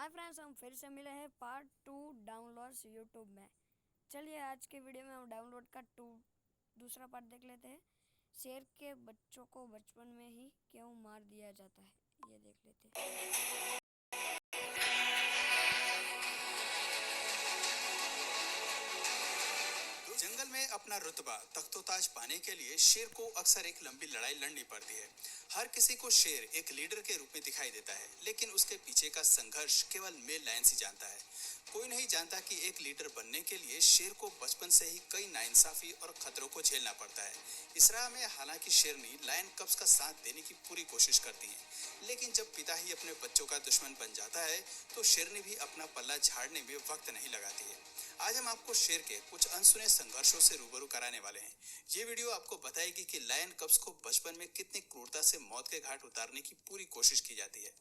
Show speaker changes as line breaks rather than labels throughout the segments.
Hi friends, हम फिर से मिले हैं पार्ट 2 डाउनलोड्स यूट्यूब में। चलिए आज के वीडियो में हम डाउनलोड का दूसरा पार्ट देख लेते हैं। शेर के बच्चों को बचपन में ही क्यों मार दिया जाता है, ये देख लेते हैं।
जंगल में अपना रुतबा तख्तोताज पाने के लिए शेर को अक्सर एक लंबी लड़ाई लड़नी पड़ती है। हर किसी को शेर एक लीडर के रूप में दिखाई देता है, लेकिन उसके पीछे का संघर्ष केवल मेल लायंस ही जानता है। कोई नहीं जानता कि एक लीडर बनने के लिए शेर को बचपन से ही कई नाइंसाफी और खतरों को झेलना पड़ता है। इस राह में हालांकि शेरनी लायन कब्स का साथ देने की पूरी कोशिश करती है, लेकिन जब पिता ही अपने बच्चों का दुश्मन बन जाता है तो शेरनी भी अपना पल्ला झाड़ने में वक्त नहीं लगाती है। आज हम आपको शेर के कुछ अनसुने संघर्षों से रूबरू कराने वाले हैं। ये वीडियो आपको बताएगी कि लायन कब्स को बचपन में कितनी क्रूरता से मौत के घाट उतारने की पूरी कोशिश की जाती है।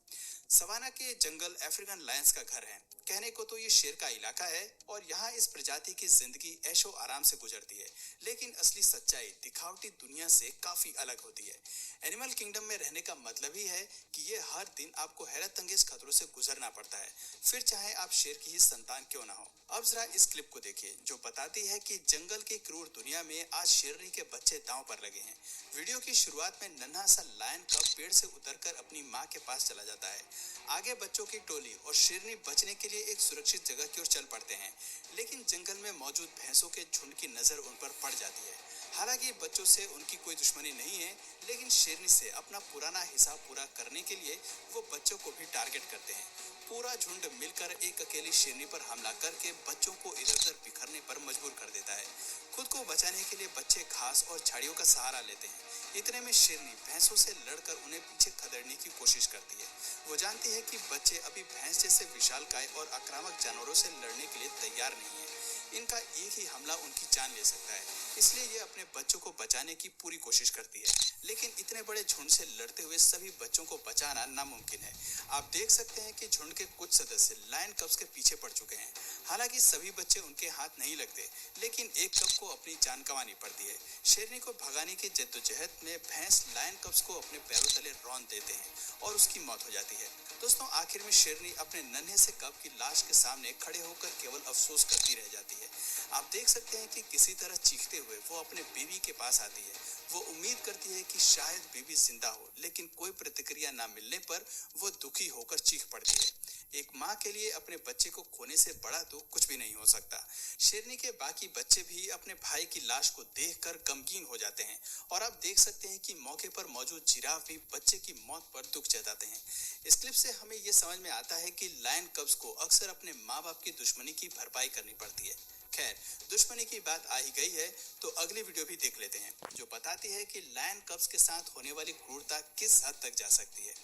सवाना के जंगल अफ्रीकन लायंस का घर है। कहने को तो ये शेर का इलाका है और यहाँ इस प्रजाति की जिंदगी ऐशो आराम से गुजरती है, लेकिन असली सच्चाई दिखावटी दुनिया से काफी अलग होती है। एनिमल किंगडम में रहने का मतलब ही है कि ये हर दिन आपको हैरत अंगेज खतरों से गुजरना पड़ता है, फिर चाहे आप शेर की ही संतान क्यों ना हो। अब जरा इस क्लिप को देखिए जो बताती है कि जंगल की क्रूर दुनिया में आज शेरनी के बच्चे दांव पर लगे हैं। वीडियो की शुरुआत में नन्हा सा लायन कब पेड़ से उतरकर अपनी मां के पास चला जाता है। आगे बच्चों की टोली और शेरनी बचने के लिए एक सुरक्षित जगह की ओर चल पड़ते हैं, लेकिन जंगल में मौजूद भैंसों के झुंड की नजर उन पर पड़ जाती है। हालांकि बच्चों से उनकी कोई दुश्मनी नहीं है, लेकिन शेरनी से अपना पुराना हिसाब पूरा करने के लिए वो बच्चों को भी टारगेट करते हैं। पूरा झुंड मिलकर एक अकेली शेरनी पर हमला करके बच्चों को इधर उधर बिखरने पर मजबूर कर देता है। खुद को बचाने के लिए बच्चे घास और झाड़ियों का सहारा लेते हैं। इतने में शेरनी भैंसों से लड़कर उन्हें पीछे खदेड़ने की कोशिश करती है। वो जानती है कि बच्चे अभी भैंस जैसे विशालकाय और आक्रामक जानवरों से लड़ने के लिए तैयार नहीं है। इनका एक ही हमला उनकी जान ले सकता है, इसलिए ये अपने बच्चों को बचाने की पूरी कोशिश करती है, लेकिन इतने बड़े झुंड से लड़ते हुए सभी बच्चों को बचाना नामुमकिन है। आप देख सकते हैं कि झुंड के कुछ सदस्य लायन कब्स के पीछे पड़ चुके हैं। हालांकि सभी बच्चे उनके हाथ नहीं लगते, लेकिन एक कब को अपनी जान गंवानी पड़ती है। शेरनी को भगाने की जद्दोजहद में भैंस लायन कब्स को अपने पैरों तले रौंद देते हैं और उसकी मौत हो जाती है। दोस्तों, आखिर में शेरनी अपने नन्हे से कब की लाश के सामने खड़े होकर केवल अफसोस करती रह जाती है। आप देख सकते हैं कि किसी तरह चीखते हुए वो अपने बीवी के पास आती है। वो उम्मीद करती है कि शायद बीवी जिंदा हो, लेकिन कोई प्रतिक्रिया ना मिलने पर वो दुखी होकर चीख पड़ती है। एक माँ के लिए अपने बच्चे को खोने से बड़ा दुख कुछ भी नहीं हो सकता। शेरनी के बाकी बच्चे भी अपने भाई की लाश को देखकर गमगीन हो जाते हैं और आप देख सकते हैं कि मौके पर मौजूद जिराफ भी बच्चे की मौत पर दुख जताते हैं। इस क्लिप से हमें ये समझ में आता है कि लायन कब्स को अक्सर अपने माँ बाप की दुश्मनी की भरपाई करनी पड़ती है। खैर, दुश्मनी की बात आ ही गई है तो अगली वीडियो भी देख लेते हैं जो बताती है कि लायन कब्स के साथ होने वाली क्रूरता किस हद तक जा सकती है।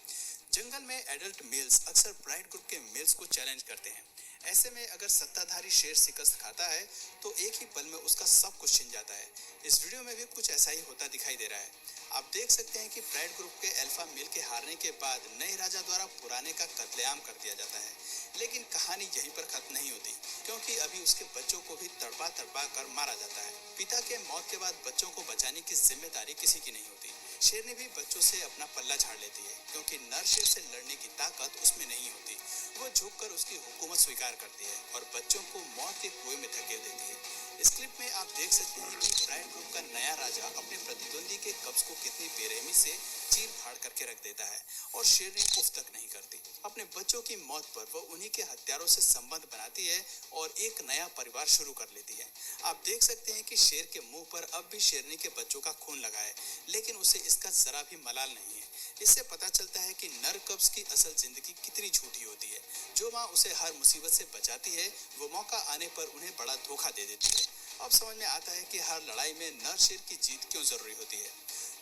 जंगल में एडल्ट मेल्स अक्सर ब्राइड ग्रुप के मेल्स को चैलेंज करते हैं। ऐसे में अगर सत्ताधारी शेर शिकस्त खाता है तो एक ही पल में उसका सब कुछ छिन जाता है। इस वीडियो में भी कुछ ऐसा ही होता दिखाई दे रहा है। आप देख सकते हैं कि ब्राइड ग्रुप के अल्फा मेल के हारने के बाद नए राजा द्वारा पुराने का कत्लेआम कर दिया जाता है, लेकिन कहानी यहीं पर खत्म नहीं होती, क्योंकि अभी उसके बच्चों को भी तड़पा तड़पा कर मारा जाता है। पिता के मौत के बाद बच्चों को बचाने की जिम्मेदारी किसी की नहीं होती। शेरनी भी बच्चों से अपना पल्ला झाड़ लेती है, क्योंकि नर शेर से लड़ने की ताकत उसमें नहीं होती। वो झुककर उसकी हुकूमत स्वीकार करती है और बच्चों को मौत के कुएं में धकेल देती है। इस क्लिप में आप देख सकते हैं कि ब्राइड ग्रुप का नया राजा अपने प्रतिद्वंदी के कब्ज को कितनी बेरहमी से चीर फाड़ करके रख देता है और शेरनी उफ तक नहीं करती। अपने बच्चों की मौत पर वो उन्हीं के हत्यारों से संबंध बनाती है और एक नया परिवार शुरू कर लेती है। आप देख सकते हैं कि शेर के मुंह पर अब भी शेरनी के बच्चों का खून लगा है, लेकिन उसे इसका जरा भी मलाल नहीं है। इससे पता चलता है कि नर कब्ज की असल जिंदगी कितनी झूठी होती है। जो माँ उसे हर मुसीबत से बचाती है वो मौका आने पर उन्हें बड़ा धोखा दे देती है। अब समझ में आता है कि हर लड़ाई में नर शेर की जीत क्यों जरूरी होती है।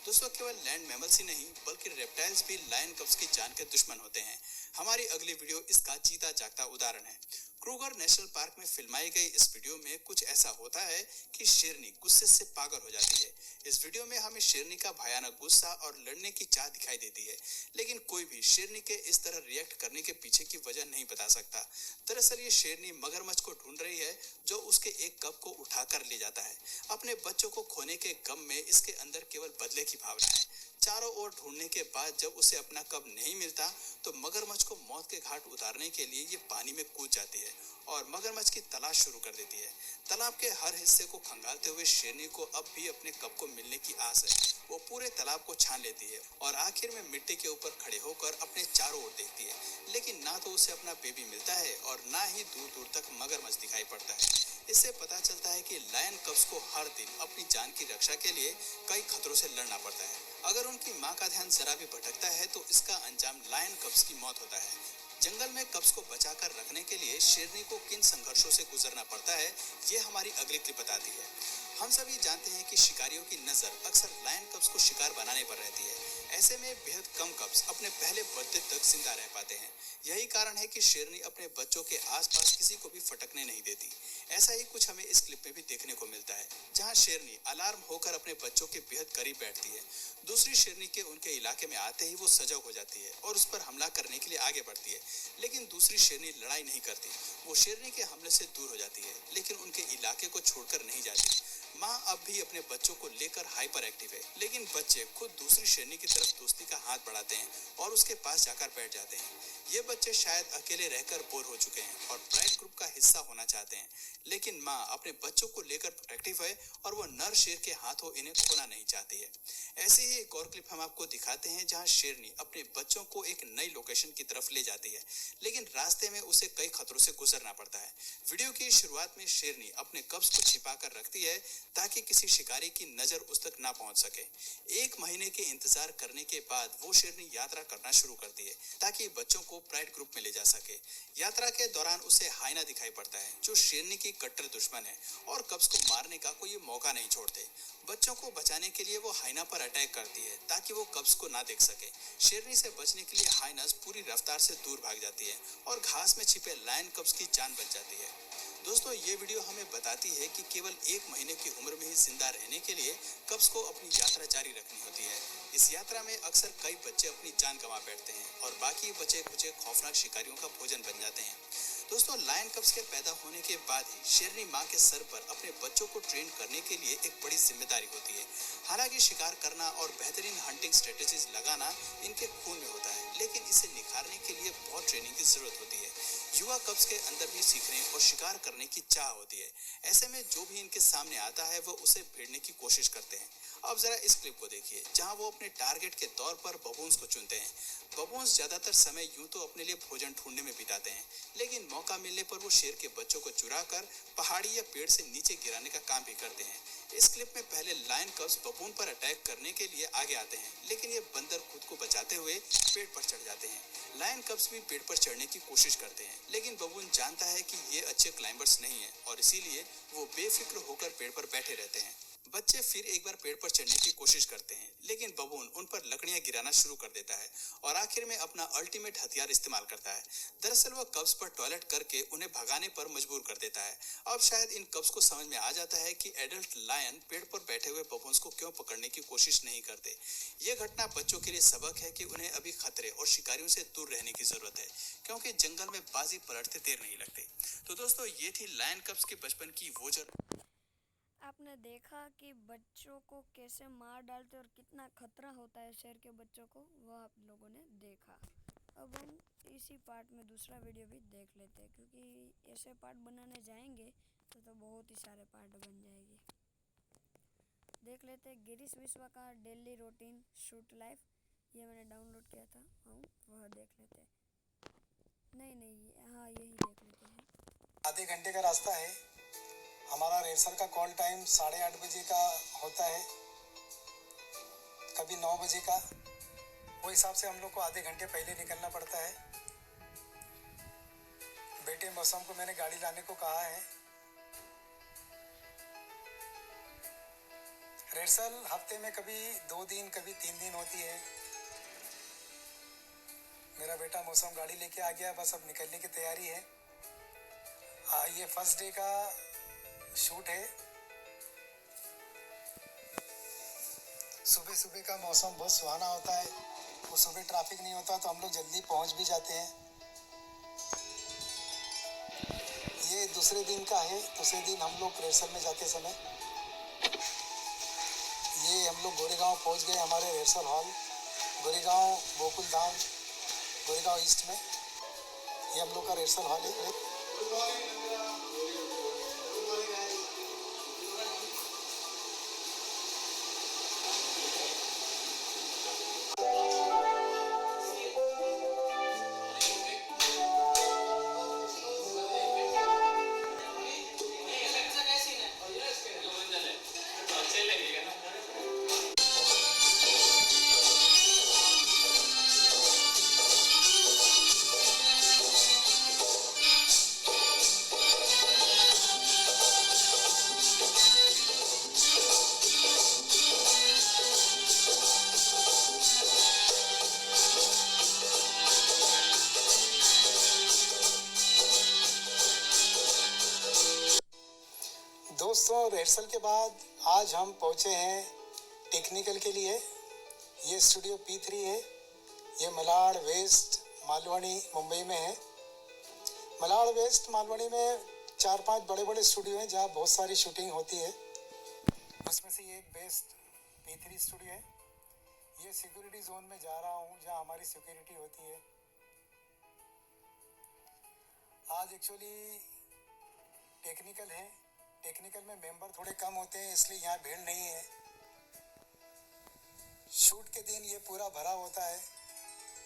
दोस्तों, केवल लैंड मैमल्स ही नहीं बल्कि रेप्टाइल्स भी लायन कब्स की जान के दुश्मन होते हैं। हमारी अगली वीडियो इसका जीता जागता उदाहरण है। क्रूगर नेशनल पार्क में फिल्माई गई इस वीडियो में कुछ ऐसा होता है कि शेरनी गुस्से से पागल हो जाती है। इस वीडियो में हमें शेरनी का भयानक गुस्सा और लड़ने की चाह दिखाई देती है, लेकिन कोई भी शेरनी के इस तरह रिएक्ट करने के पीछे की वजह नहीं बता सकता। दरअसल ये शेरनी मगरमच्छ को ढूंढ रही है जो उसके एक कप को उठा कर ले जाता है। अपने बच्चों को खोने के गम में इसके अंदर केवल बदले की भावना है। चारों ओर ढूंढने के बाद जब उसे अपना कब नहीं मिलता तो मगरमच्छ को मौत के घाट उतारने के लिए ये पानी में कूद जाती है और मगरमच्छ की तलाश शुरू कर देती है। तालाब के हर हिस्से को खंगालते हुए शेरनी को अब भी अपने कब को मिलने की आस है। वो पूरे तालाब को छान लेती है और आखिर में मिट्टी के ऊपर खड़े होकर अपने चारों ओर देखती है, लेकिन ना तो उसे अपना बेबी मिलता है और ना ही दूर दूर तक मगरमच्छ दिखाई पड़ता है। इससे पता चलता है कि लायन कब्स को हर दिन अपनी जान की रक्षा के लिए कई खतरों से लड़ना पड़ता है। अगर उनकी मां का ध्यान जरा भी भटकता है तो इसका अंजाम लायन कब्स की मौत होता है। जंगल में कब्स को बचाकर रखने के लिए शेरनी को किन संघर्षों से गुजरना पड़ता है, ये हमारी अगली क्लिप बताती है। हम सभी जानते हैं कि शिकारियों की नजर अक्सर लायन कब्स को शिकार बनाने पर रहती है। ऐसे में बेहद कम कब्स अपने पहले बर्थडे तक जिंदा रह पाते हैं। यही कारण है कि शेरनी अपने बच्चों के आसपास किसी को भी फटकने नहीं देती। ऐसा ही कुछ हमें इस क्लिप में भी देखने को मिलता है, जहां शेरनी अलार्म होकर अपने बच्चों के बेहद करीब बैठती है। दूसरी शेरनी के उनके इलाके में आते ही वो सजग हो जाती है और उस पर हमला करने के लिए आगे बढ़ती है, लेकिन दूसरी शेरनी लड़ाई नहीं करती। वो शेरनी के हमले से दूर हो जाती है, लेकिन उनके इलाके को छोड़कर नहीं जाती। माँ अब भी अपने बच्चों को लेकर हाइपर एक्टिव है, लेकिन बच्चे खुद दूसरी शेरनी की तरफ दोस्ती का हाथ बढ़ाते हैं और उसके पास जाकर बैठ जाते हैं। ये बच्चे शायद अकेले रहकर बोर हो चुके हैं और प्राइड ग्रुप का हिस्सा होना चाहते हैं, लेकिन माँ अपने बच्चों को लेकर प्रोटेक्टिव है और वो नर शेर के हाथों इन्हें खोना नहीं चाहती है। ऐसे ही एक और क्लिप हम आपको दिखाते हैं जहाँ शेरनी अपने बच्चों को एक नई लोकेशन की तरफ ले जाती है, लेकिन रास्ते में उसे कई खतरों से गुजरना पड़ता है। वीडियो की शुरुआत में शेरनी अपने कब्ज को छिपा कर रखती है ताकि किसी शिकारी की नजर उस तक ना पहुंच सके। 1 महीने के इंतजार करने के बाद वो शेरनी यात्रा करना शुरू करती है ताकि बच्चों को प्राइड ग्रुप में ले जा सके। यात्रा के दौरान उसे हाइना दिखाई पड़ता है, जो शेरनी की कट्टर दुश्मन है और कब्ज को मारने का कोई मौका नहीं छोड़ते। बच्चों को बचाने के लिए वो हाइना पर अटैक करती है ताकि वो कब्ज को ना देख सके। शेरनी से बचने के लिए हाइनास पूरी रफ्तार से दूर भाग जाती है और घास में छिपे लायन कब्ज की जान बच जाती है। दोस्तों, ये वीडियो हमें बताती है कि केवल 1 महीने की उम्र में ही जिंदा रहने के लिए कब्ज को अपनी यात्रा जारी रखनी होती है। इस यात्रा में अक्सर कई बच्चे अपनी जान गंवा बैठते हैं और बाकी बचे कुचे खौफनाक शिकारियों का भोजन बन जाते हैं। दोस्तों, लायन कब्ज के पैदा होने के बाद ही शेरनी माँ के सर पर अपने बच्चों को ट्रेन करने के लिए एक बड़ी जिम्मेदारी होती है। हालांकि शिकार करना और बेहतरीन हंटिंग स्ट्रेटेजीज लगाना इनके खून में होता है, लेकिन इसे निखारने के लिए बहुत ट्रेनिंग की जरूरत होती है। युवा कब्ज के अंदर भी सीखने और शिकार करने की चाह होती है। ऐसे में जो भी इनके सामने आता है वो उसे भिड़ने की कोशिश करते हैं। अब जरा इस क्लिप को देखिए, जहां वो अपने टारगेट के तौर पर बबून्स को चुनते हैं। बबून्स ज्यादातर समय यूं तो अपने लिए भोजन ढूंढने में बिताते हैं, लेकिन मौका मिलने पर वो शेर के बच्चों को चुरा कर पहाड़ी या पेड़ से नीचे गिराने का काम भी करते हैं। इस क्लिप में पहले लायन कब्ज बबून पर अटैक करने के लिए आगे आते हैं, लेकिन ये बंदर खुद को बचाते हुए पेड़ पर चढ़ जाते हैं। लायन कब्ज भी पेड़ पर चढ़ने की कोशिश करते हैं, लेकिन बबून जानता है कि ये अच्छे क्लाइंबर्स नहीं है और इसीलिए वो बेफिक्र होकर पेड़ पर बैठे रहते हैं। बच्चे फिर एक बार पेड़ पर चढ़ने की कोशिश करते हैं, लेकिन बबून उन पर लकड़ियां गिराना शुरू कर देता है और आखिर में अपना अल्टीमेट हथियार इस्तेमाल करता है। दरअसल वह कब्ज पर टॉयलेट करके उन्हें भगाने पर मजबूर कर देता है। अब शायद इन कब्ज को समझ में आ जाता है कि एडल्ट लायन पेड़ पर बैठे हुए बबून्स को क्यों पकड़ने की कोशिश नहीं करते। ये घटना बच्चों के लिए सबक है कि उन्हें अभी खतरे और शिकारियों से दूर रहने की जरूरत है, क्योंकि जंगल में बाजी पलटते देर नहीं लगते। तो दोस्तों, ये थी लायन कब्ज के बचपन की वो
आपने देखा कि बच्चों को कैसे मार डालते और कितना खतरा होता है शेर के बच्चों को, वह आप लोगों ने देखा। अब हम इसी पार्ट में दूसरा वीडियो भी देख लेते हैं, क्योंकि ऐसे पार्ट बनाने जाएंगे तो बहुत ही सारे पार्ट बन जाएंगे। देख लेते हैं गिरीश विश्वा का डेली रूटीन शूट लाइफ, ये मैंने डाउनलोड किया था, हम वह देख लेते हैं। नहीं, हाँ यही देख लेते हैं।
आधे घंटे का रास्ता है। हमारा रेसर का कॉल टाइम 8:30 बजे का होता है, कभी 9 बजे का। वो हिसाब से हम लोग को आधे घंटे पहले निकलना पड़ता है। बेटे मौसम को मैंने गाड़ी लाने को कहा है। रिहर्सल हफ्ते में कभी 2 दिन कभी 3 दिन होती है। मेरा बेटा मौसम गाड़ी लेके आ गया, बस अब निकलने की तैयारी है। ये फर्स्ट डे का शूट है। सुबह सुबह का मौसम बहुत सुहाना होता है। वो सुबह ट्रैफिक नहीं होता तो हम लोग जल्दी पहुंच भी जाते हैं। ये दूसरे दिन का है। दूसरे दिन हम लोग रिहर्सल में जाते समय ये हम लोग गोरेगांव पहुंच गए हमारे rehearsal hall, Goregaon Gokul Dham, Goregaon east में। ये हम लोग का रिहर्सल हॉल है। दोस्तों, रिहर्सल के बाद आज हम पहुंचे हैं टेक्निकल के लिए। ये स्टूडियो P3 है। ये मलाड वेस्ट मालवनी मुंबई में है। मलाड वेस्ट मालवनी में 4-5 बड़े बड़े स्टूडियो हैं जहाँ बहुत सारी शूटिंग होती है। उसमें से ये एक बेस्ट P3 स्टूडियो है। ये सिक्योरिटी जोन में जा रहा हूँ जहाँ हमारी सिक्योरिटी होती है। आज एक्चुअली टेक्निकल है। टेक्निकल में मेंबर थोड़े कम होते हैं, इसलिए यहाँ भीड़ नहीं है। शूट के दिन ये पूरा भरा होता है।